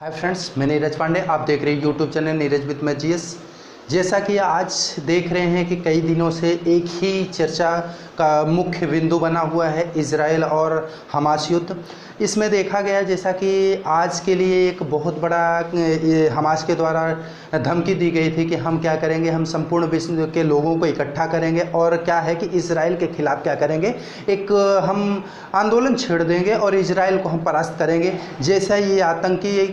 Hi friends, मैं नीरज पांडे। आप देख रहे हैं यूट्यूब चैनल नीरज विद मैं जीएस। जैसा कि आज देख रहे हैं कि कई दिनों से एक ही चर्चा का मुख्य बिंदु बना हुआ है इजराइल और हमास युद्ध। इसमें देखा गया जैसा कि आज के लिए एक बहुत बड़ा हमास के द्वारा धमकी दी गई थी कि हम क्या करेंगे, हम संपूर्ण विश्व के लोगों को इकट्ठा करेंगे और क्या है कि इजराइल के खिलाफ क्या करेंगे, एक हम आंदोलन छेड़ देंगे और इजराइल को हम परास्त करेंगे। जैसा ये आतंकी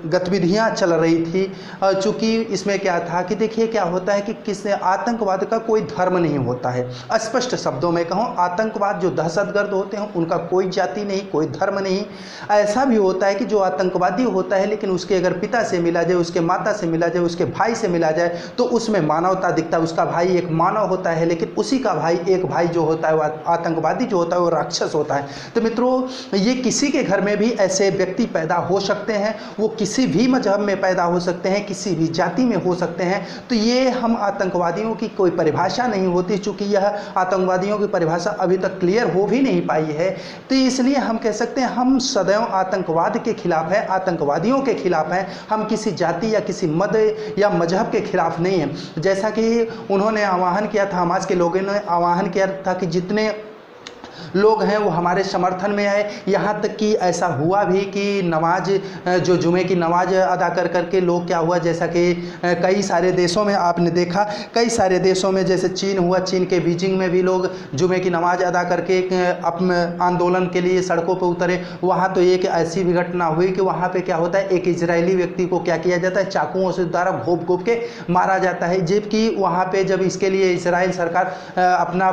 गतिविधियां चल रही थी, चूँकि इसमें क्या था कि देखिए क्या होता है कि किस आतंकवाद का कोई धर्म नहीं होता है। स्पष्ट शब्दों में कहूँ, आतंकवाद जो दहशतगर्द होते हैं उनका कोई जाति नहीं, कोई धर्म नहीं। ऐसा भी होता है कि जो आतंकवादी होता है लेकिन उसके अगर पिता से मिला जाए, उसके माता से मिला जाए, उसके भाई से मिला जाए तो उसमें मानवता दिखता है। उसका भाई एक मानव होता है लेकिन उसी का भाई एक भाई जो होता है वो आतंकवादी जो होता है वो राक्षस होता है। तो मित्रों, ये किसी के घर में भी ऐसे व्यक्ति पैदा हो सकते हैं, वो किसी भी मजहब में पैदा हो सकते हैं, किसी भी जाति में हो सकते हैं। तो ये हम आतंकवादियों की कोई परिभाषा नहीं होती, चूँकि यह आतंकवादियों की परिभाषा अभी तक क्लियर हो भी नहीं पाई है। तो इसलिए हम कह सकते हैं हम सदैव आतंकवाद के खिलाफ हैं, आतंकवादियों के खिलाफ हैं। हम किसी जाति या किसी मत या मजहब के खिलाफ नहीं हैं। जैसा कि उन्होंने आह्वान किया था, हमास के लोगों ने आह्वान किया था कि जितने लोग हैं वो हमारे समर्थन में आए। यहाँ तक कि ऐसा हुआ भी कि नमाज, जो जुमे की नमाज अदा कर करके लोग क्या हुआ, जैसा कि कई सारे देशों में आपने देखा, कई सारे देशों में जैसे चीन हुआ, चीन के बीजिंग में भी लोग जुमे की नमाज अदा करके अपने आंदोलन के लिए सड़कों पर उतरे। वहाँ तो एक ऐसी भी घटना हुई कि वहाँ पे क्या होता है, एक इजरायली व्यक्ति को क्या किया जाता है, चाकुओं से द्वारा घोप घोप के मारा जाता है। जबकि वहाँ पे जब इसके लिए इजराइल सरकार अपना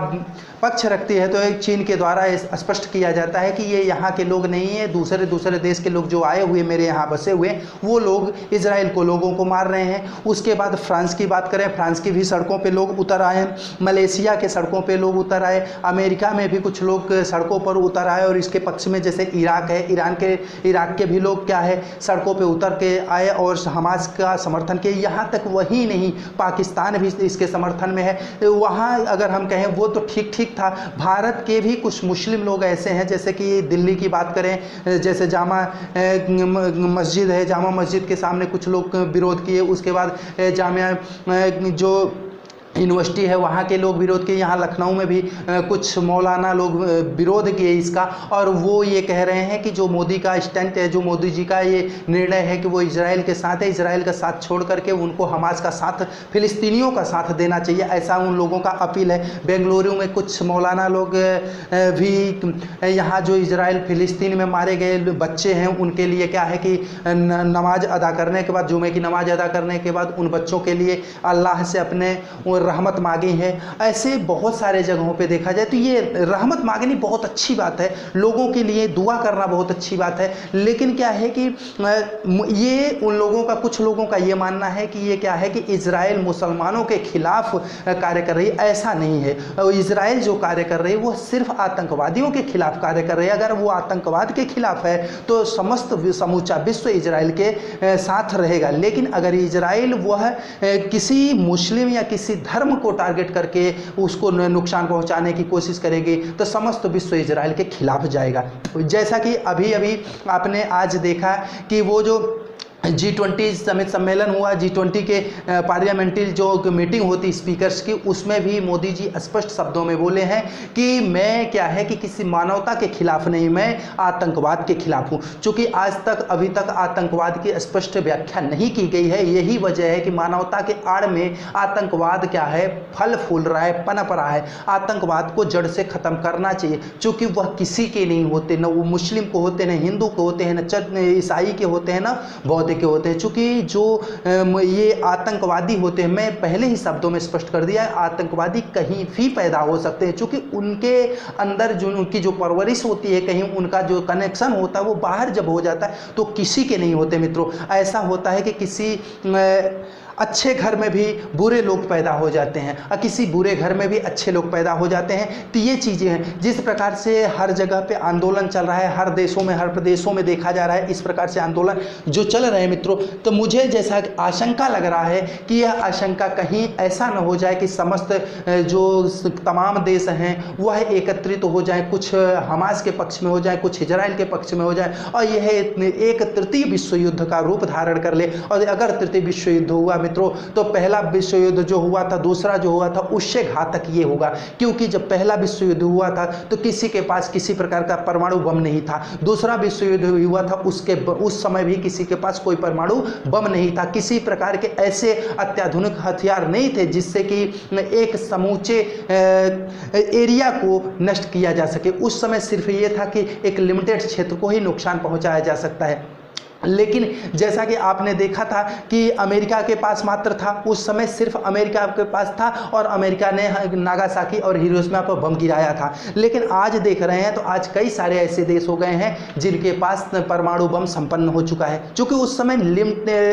पक्ष रखती है तो एक चीन के द्वारा स्पष्ट किया जाता है कि ये यहाँ के लोग नहीं है, दूसरे देश के लोग जो आए हुए मेरे यहाँ बसे हुए वो लोग इजराइल को लोगों को मार रहे हैं। उसके बाद फ्रांस की बात करें, फ्रांस की भी सड़कों पे लोग उतर आए, मलेशिया के सड़कों पे लोग उतर आए, अमेरिका में भी कुछ लोग सड़कों पर उतर आए। और इसके पक्ष में जैसे इराक है, इराक के भी लोग क्या है सड़कों पर उतर के आए और हमास का समर्थन किए। यहाँ तक वही नहीं, पाकिस्तान भी इसके समर्थन में है। वहाँ अगर हम कहें वो तो ठीक था। भारत के भी कुछ मुस्लिम लोग ऐसे हैं, जैसे कि दिल्ली की बात करें, जैसे जामा मस्जिद है, जामा मस्जिद के सामने कुछ लोग विरोध किए। उसके बाद जामिया जो यूनिवर्सिटी है वहाँ के लोग विरोध किए। यहाँ लखनऊ में भी कुछ मौलाना लोग विरोध किए इसका, और वो ये कह रहे हैं कि जो मोदी का स्टैंड है, जो मोदी जी का ये निर्णय है कि वो इजराइल के साथ है, इजराइल का साथ छोड़ करके उनको हमास का साथ, फिलिस्तीनियों का साथ देना चाहिए, ऐसा उन लोगों का अपील है। बेंगलुरु में कुछ मौलाना लोग भी यहाँ जो इजराइल फिलिस्तीन में मारे गए बच्चे हैं उनके लिए क्या है कि नमाज अदा करने के बाद, जुमे की नमाज अदा करने के बाद उन बच्चों के लिए अल्लाह से अपने रहमत मांगी है। ऐसे बहुत सारे जगहों पे देखा जाए तो ये रहमत मांगनी बहुत अच्छी बात है, लोगों के लिए दुआ करना बहुत अच्छी बात है। लेकिन क्या है कि ये उन लोगों का, कुछ लोगों का ये मानना है कि ये क्या है कि इजराइल मुसलमानों के खिलाफ कार्य कर रही है। ऐसा नहीं है। इजराइल जो कार्य कर रही है वो सिर्फ आतंकवादियों के खिलाफ कार्य कर रही है। अगर वो आतंकवाद के खिलाफ है तो समूचा विश्व इजराइल के साथ रहेगा। लेकिन अगर इजराइल वह किसी मुस्लिम या किसी धर्म को टारगेट करके उसको नुकसान पहुंचाने की कोशिश करेगी तो समस्त विश्व इजराइल के खिलाफ जाएगा। जैसा कि अभी आपने आज देखा कि वो जो G20 समिट सम्मेलन हुआ, G20 के पार्लियामेंट्री जो मीटिंग होती स्पीकर्स की, उसमें भी मोदी जी स्पष्ट शब्दों में बोले हैं कि मैं क्या है कि किसी मानवता के खिलाफ नहीं, मैं आतंकवाद के खिलाफ हूं। चूंकि आज तक, अभी तक आतंकवाद की स्पष्ट व्याख्या नहीं की गई है। यही वजह है कि मानवता के आड़ में आतंकवाद क्या है, फल फूल रहा है, पनप रहा है। आतंकवाद को जड़ से ख़त्म करना चाहिए, चूँकि वह किसी के नहीं होते, न वो मुस्लिम को होते, न हिंदू को होते हैं, न ईसाई के होते हैं, न बौद्ध के होते हैं। चूंकि जो ये आतंकवादी होते हैं, मैं पहले ही शब्दों में स्पष्ट कर दिया है, आतंकवादी कहीं भी पैदा हो सकते हैं। चूंकि उनके अंदर जो उनकी जो परवरिश होती है, कहीं उनका जो कनेक्शन होता है वो बाहर जब हो जाता है तो किसी के नहीं होते। मित्रों, ऐसा होता है कि किसी अच्छे घर में भी बुरे लोग पैदा हो जाते हैं और किसी बुरे घर में भी अच्छे लोग पैदा हो जाते हैं। तो ये चीज़ें हैं, जिस प्रकार से हर जगह पे आंदोलन चल रहा है, हर देशों में, हर प्रदेशों में देखा जा रहा है, इस प्रकार से आंदोलन जो चल रहे हैं मित्रों, तो मुझे जैसा आशंका लग रहा है कि यह आशंका कहीं ऐसा न हो जाए कि समस्त जो तमाम देश हैं वह एकत्रित हो जाए, कुछ हमास के पक्ष में हो जाए, कुछ इजराइल के पक्ष में हो जाए और यह एक तृतीय विश्व युद्ध का रूप धारण कर ले। और अगर तृतीय विश्व युद्ध हुआ मित्रों, तो पहला विश्व युद्ध जो हुआ था, दूसरा जो हुआ था, उससे घातक ये होगा, क्योंकि जब पहला विश्व युद्ध हुआ था तो किसी के पास किसी प्रकार का परमाणु बम नहीं था। दूसरा विश्व युद्ध हुआ था, उस समय भी किसी के पास कोई परमाणु बम नहीं था, किसी प्रकार के ऐसे अत्याधुनिक हथियार नहीं थे जिससे कि एक समूचे एरिया को नष्ट किया जा सके। उस समय सिर्फ ये था कि एक लिमिटेड क्षेत्र को ही नुकसान पहुंचाया जा सकता है। लेकिन जैसा कि आपने देखा था कि अमेरिका के पास मात्र था, उस समय सिर्फ अमेरिका के पास था और अमेरिका ने नागासाकी और हिरोशिमा पर बम गिराया था। लेकिन आज देख रहे हैं तो आज कई सारे ऐसे देश हो गए हैं जिनके पास परमाणु बम संपन्न हो चुका है, क्योंकि उस समय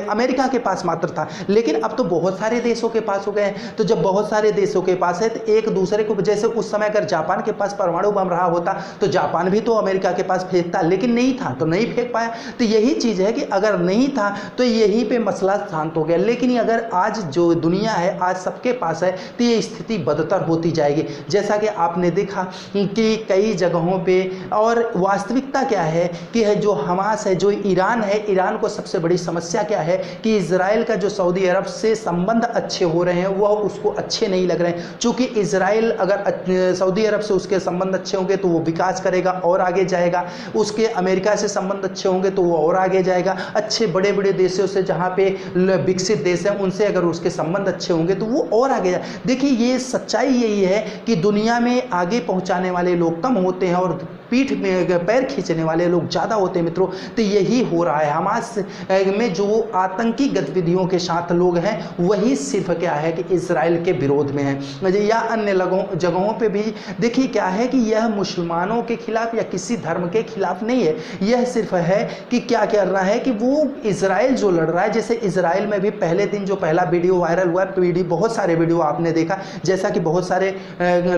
अमेरिका के पास मात्र था, लेकिन अब तो बहुत सारे देशों के पास हो गए हैं। तो जब बहुत सारे देशों के पास है तो एक दूसरे को, जैसे उस समय अगर जापान के पास परमाणु बम रहा होता तो जापान भी तो अमेरिका के पास फेंकता, लेकिन नहीं था तो नहीं फेंक पाया। तो यही चीज़ है कि अगर नहीं था तो यहीं पे मसला शांत हो गया। लेकिन अगर आज जो दुनिया है आज सबके पास है तो ये स्थिति बदतर होती जाएगी। जैसा कि आपने देखा कि कई जगहों पे, और वास्तविकता क्या है कि जो हमास है, जो ईरान है, ईरान को सबसे बड़ी समस्या क्या है कि इजराइल का जो सऊदी अरब से संबंध अच्छे हो रहे हैं वह उसको अच्छे नहीं लग रहे हैं। चूँकि इजराइल अगर सऊदी अरब से उसके संबंध अच्छे होंगे तो वो विकास करेगा और आगे जाएगा, उसके अमेरिका से संबंध अच्छे होंगे तो वो और आगे जाएगा। अच्छे बड़े बड़े देशों से, जहाँ पे विकसित देश हैं, उनसे अगर उसके संबंध अच्छे होंगे तो वो और आगे जाए। देखिए ये सच्चाई यही है कि दुनिया में आगे पहुँचाने वाले लोग कम होते हैं और पीठ में पैर खींचने वाले लोग ज़्यादा होते हैं मित्रों। तो यही हो रहा है हमास में, जो आतंकी गतिविधियों के साथ लोग हैं वही सिर्फ क्या है कि इजराइल के विरोध में है, या अन्य जगहों पे भी देखिए क्या है कि यह मुसलमानों के खिलाफ या किसी धर्म के खिलाफ नहीं है। यह सिर्फ है कि क्या कर रहा है कि वो इजराइल जो लड़ रहा है, जैसे इजराइल में भी पहले दिन जो पहला वीडियो वायरल हुआ, बहुत सारे वीडियो आपने देखा, जैसा कि बहुत सारे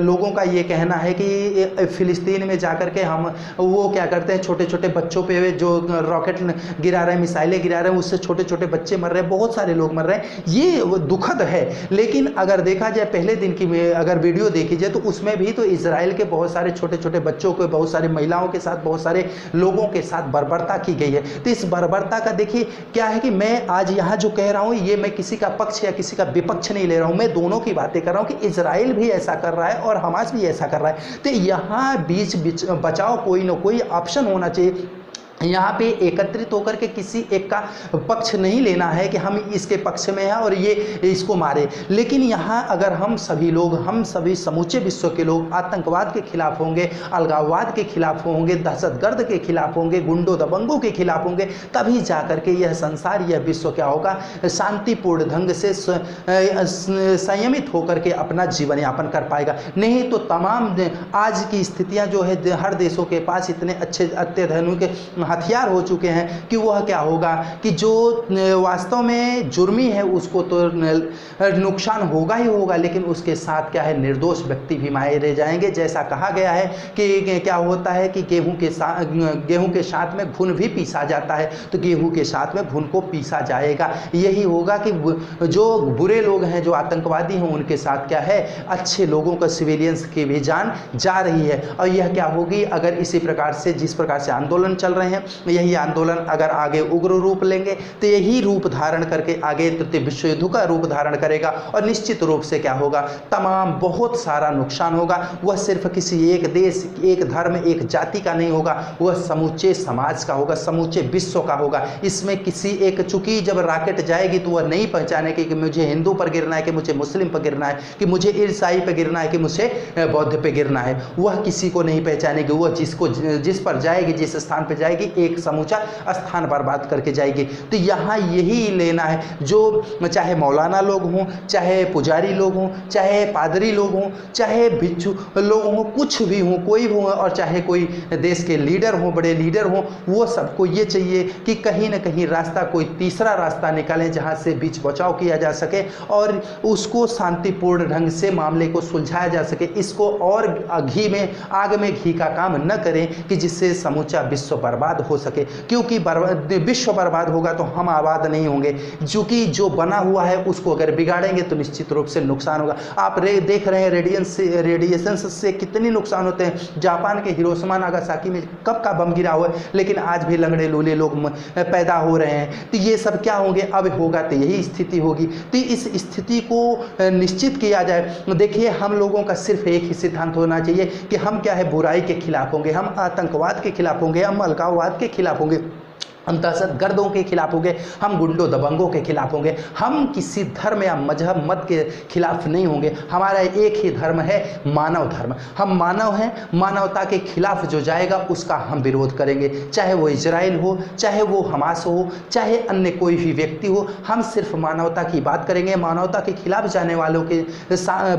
लोगों का ये कहना है कि फिलिस्तीन में जाकर के हम वो क्या करते हैं, छोटे छोटे बच्चों पे जो रॉकेट गिरा रहे हैं, मिसाइलें गिरा रहे हैं, उससे छोटे छोटे बच्चे मर रहे हैं, बहुत सारे लोग मर रहे हैं। ये दुखद है। लेकिन अगर देखा जाए पहले दिन की अगर वीडियो देखी जाए तो उसमें भी तो इजराइल के बहुत सारे छोटे छोटे बच्चों को, बहुत सारे महिलाओं के साथ, बहुत सारे लोगों के साथ बर्बरता की गई है। तो इस बर्बरता का देखिए क्या है कि मैं आज यहाँ जो कह रहा हूँ ये मैं किसी का पक्ष या किसी का विपक्ष नहीं ले रहा हूँ, मैं दोनों की बातें कर रहा हूँ कि इजराइल भी ऐसा कर रहा है और हमास भी ऐसा कर रहा है। तो यहाँ बीच बचाव कोई ना कोई ऑप्शन होना चाहिए। यहाँ पे एकत्रित होकर के किसी एक का पक्ष नहीं लेना है कि हम इसके पक्ष में हैं और ये इसको मारे। लेकिन यहाँ अगर हम सभी लोग, हम सभी समूचे विश्व के लोग आतंकवाद के खिलाफ होंगे, अलगाववाद के खिलाफ होंगे, दहशतगर्द के खिलाफ होंगे, गुंडों दबंगों के खिलाफ होंगे, तभी जा कर के यह संसार, यह विश्व क्या होगा, शांतिपूर्ण ढंग से संयमित होकर के अपना जीवन यापन कर पाएगा। नहीं तो तमाम आज की स्थितियाँ जो है, हर देशों के पास इतने अच्छे अत्याधुनिक हथियार हो चुके हैं कि वह क्या होगा कि जो वास्तव में जुर्मी है उसको तो नुकसान होगा ही होगा, लेकिन उसके साथ क्या है, निर्दोष व्यक्ति भी मारे जाएंगे। जैसा कहा गया है कि क्या होता है कि गेहूं के साथ में घुन भी पीसा जाता है, तो गेहूं के साथ में घुन को पीसा जाएगा। यही होगा कि जो बुरे लोग हैं, जो आतंकवादी हैं, उनके साथ क्या है, अच्छे लोगों का, सिविलियंस की भी जान जा रही है। और यह क्या होगी अगर इसी प्रकार से, जिस प्रकार से आंदोलन चल रहे हैं, यही आंदोलन अगर आगे उग्र रूप लेंगे तो यही रूप धारण करके आगे तृतीय विश्व युद्ध का रूप धारण करेगा। और निश्चित रूप से क्या होगा, तमाम बहुत सारा नुकसान होगा। वह सिर्फ किसी एक देश, एक धर्म, एक जाति का नहीं होगा, वह समूचे समाज का होगा, समूचे विश्व का होगा। इसमें किसी एक, चूंकि जब रॉकेट जाएगी तो वह नहीं पहचानेगी कि मुझे हिंदू पर गिरना है, कि मुझे मुस्लिम पर गिरना है, कि मुझे ईसाई पर गिरना है, कि मुझे बौद्ध पर गिरना है। वह किसी को नहीं पहचानेगी। वह जिस पर जाएगी, जिस स्थान पर जाएगी, जाएगी, एक समूचा स्थान बर्बाद करके जाएगी। तो यहाँ यही लेना है, जो चाहे मौलाना लोग हों, चाहे पुजारी लोग हों, चाहे पादरी लोग हों, चाहे भिक्षु लोग हों, कुछ भी हों, कोई भी हो, और चाहे कोई देश के लीडर हों, बड़े लीडर हों, वो सबको ये चाहिए कि कहीं ना कहीं रास्ता, कोई तीसरा रास्ता निकालें जहाँ से बीच बचाव किया जा सके और उसको शांतिपूर्ण ढंग से मामले को सुलझाया जा सके। इसको और घी में, आग में घी का काम न करें कि जिससे समूचा विश्व बर्बाद हो सके, क्योंकि विश्व बर्बाद होगा तो हम आबाद नहीं होंगे। क्योंकि जो बना हुआ है उसको अगर बिगाड़ेंगे तो निश्चित रूप से नुकसान होगा। आप देख रहे हैं रेडिएशन से कितने नुकसान होते हैं। जापान के हिरोशिमा नागासाकी में कब का बम गिरा हुआ है, लेकिन आज भी लंगड़े लूले लोग पैदा हो रहे हैं। तो ये सब क्या होंगे, अब होगा तो यही स्थिति होगी। तो इस स्थिति को निश्चित किया जाए। देखिए, हम लोगों का सिर्फ एक ही सिद्धांत होना चाहिए कि हम क्या है, बुराई के खिलाफ होंगे, हम आतंकवाद के खिलाफ होंगे, हम अलगाववाद के खिलाफ होंगे, हम दहशतगर्दों के खिलाफ होंगे, हम गुंडों दबंगों के खिलाफ होंगे। हम किसी धर्म या मजहब मत के खिलाफ नहीं होंगे। हमारा एक ही धर्म है, मानव धर्म। हम मानव हैं, मानवता के खिलाफ जो जाएगा उसका हम विरोध करेंगे, चाहे वो इजराइल हो, चाहे वो हमास हो, चाहे अन्य कोई भी व्यक्ति हो। हम सिर्फ मानवता की बात करेंगे, मानवता के खिलाफ जाने वालों के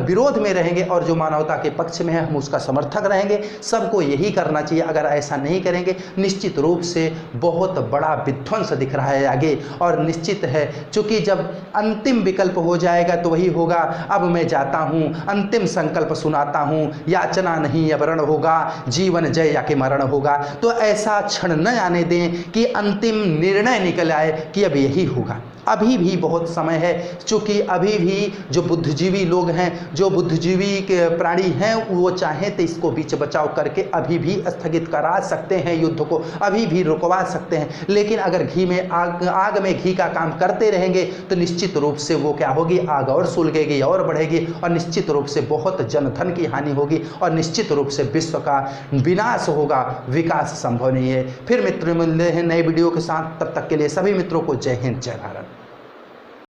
विरोध में रहेंगे, और जो मानवता के पक्ष में है हम उसका समर्थक रहेंगे। सबको यही करना चाहिए। अगर ऐसा नहीं करेंगे, निश्चित रूप से बहुत बड़ा विध्वंस दिख रहा है आगे। और निश्चित है, चूंकि जब अंतिम विकल्प हो जाएगा तो वही होगा, अब मैं जाता हूं, अंतिम संकल्प सुनाता हूं, याचना नहीं अब रण होगा, जीवन जय या के मरण होगा। तो ऐसा क्षण न आने दें कि अंतिम निर्णय निकल आए कि अब यही होगा। अभी भी बहुत समय है, चूँकि अभी भी जो बुद्धिजीवी लोग हैं, जो बुद्धिजीवी के प्राणी हैं, वो चाहें तो इसको बीच बचाव करके अभी भी स्थगित करा सकते हैं, युद्ध को अभी भी रुकवा सकते हैं। लेकिन अगर घी में आग में घी का काम करते रहेंगे तो निश्चित रूप से वो क्या होगी, आग और सुलगेगी और बढ़ेगी, और निश्चित रूप से बहुत जनधन की हानि होगी, और निश्चित रूप से विश्व का विनाश होगा, विकास संभव नहीं है। फिर मित्र मिलते हैं नए वीडियो के साथ, तब तक के लिए सभी मित्रों को जय हिंद, जय भारत।